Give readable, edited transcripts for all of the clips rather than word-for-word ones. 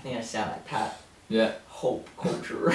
think I sound like Pat. Yeah. Hope culture.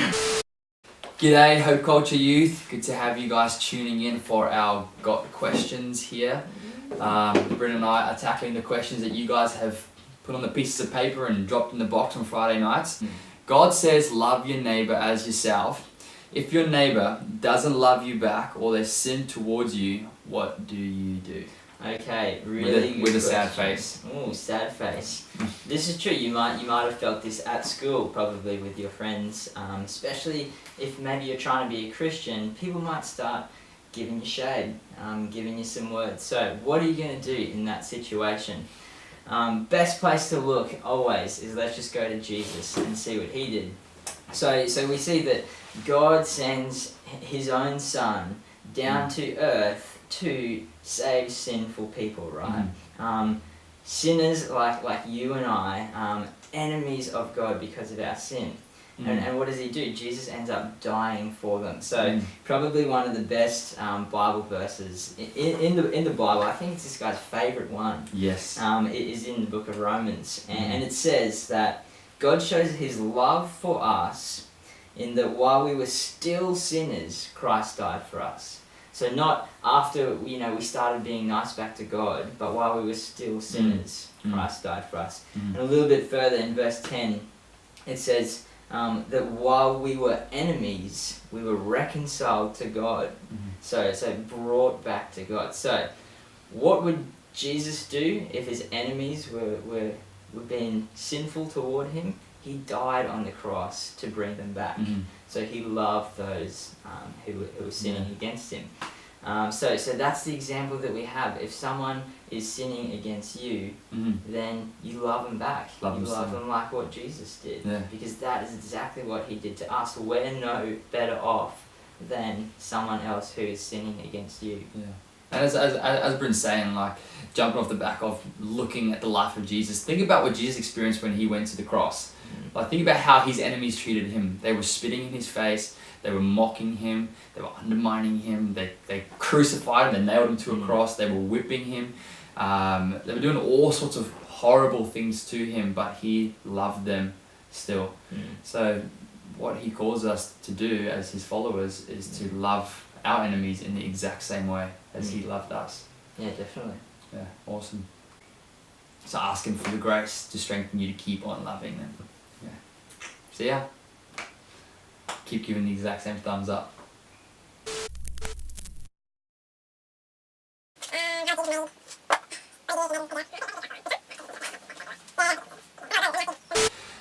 G'day, Hope Culture Youth. Good to have you guys tuning in for our Got Questions here. Bryn and I are tackling the questions that you guys have put on the pieces of paper and dropped in the box on Friday nights. God says, love your neighbour as yourself. If your neighbour doesn't love you back or they sin towards you, what do you do? Okay, really with a good sad question. face. Oh, sad face. This is true. You might have felt this at school, probably with your friends. Especially if maybe you're trying to be a Christian, people might start giving you shade, giving you some words. So, what are you going to do in that situation? Best place to look always is let's just go to Jesus and see what he did. So we see that God sends his own Son down to earth to save sinful people, right? Sinners like you and I, enemies of God because of our sin. And what does he do? Jesus ends up dying for them. So probably one of the best Bible verses in the Bible. I think it's this guy's favourite one. Yes. It is in the book of Romans, and it says that God shows his love for us in that while we were still sinners, Christ died for us. So not after we started being nice back to God, but while we were still sinners, Christ died for us. And a little bit further in verse 10, it says that while we were enemies, we were reconciled to God. So brought back to God. So what would Jesus do if his enemies were being sinful toward him? He died on the cross to bring them back. So he loved those who were sinning against him. So that's the example that we have. If someone is sinning against you, then you love them back. You love them like what Jesus did. Yeah. Because that is exactly what he did to us. We're no better off than someone else who is sinning against you. Yeah. And as Bryn's saying, like, jumping off the back of looking at the life of Jesus, think about what Jesus experienced when he went to the cross. Like, think about how his enemies treated him. They were spitting in his face, they were mocking him, they were undermining him, they crucified him, they nailed him to a cross, they were whipping him, they were doing all sorts of horrible things to him, but he loved them still. So what he calls us to do as his followers is to love our enemies in the exact same way as he loved us. Yeah, definitely. Yeah, awesome. So ask him for the grace to strengthen you to keep on loving them. Yeah. So yeah, keep giving the exact same thumbs up.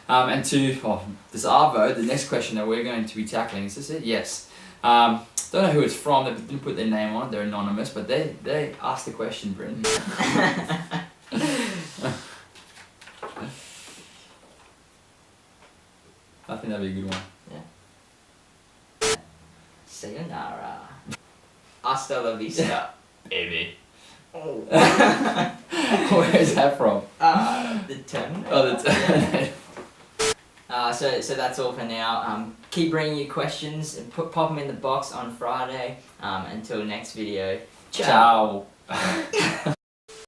And to this Arvo, the next question that we're going to be tackling, is this it? Yes. Don't know who it's from, they didn't put their name on it, they're anonymous, but they asked the question, Bryn. I think that'd be a good one. Yeah. Sayonara. Hasta la vista, baby. Oh. Where is that from? The Terminator. Oh, the Terminator. So that's all for now. Keep bringing your questions and pop them in the box on Friday. Until next video. Ciao.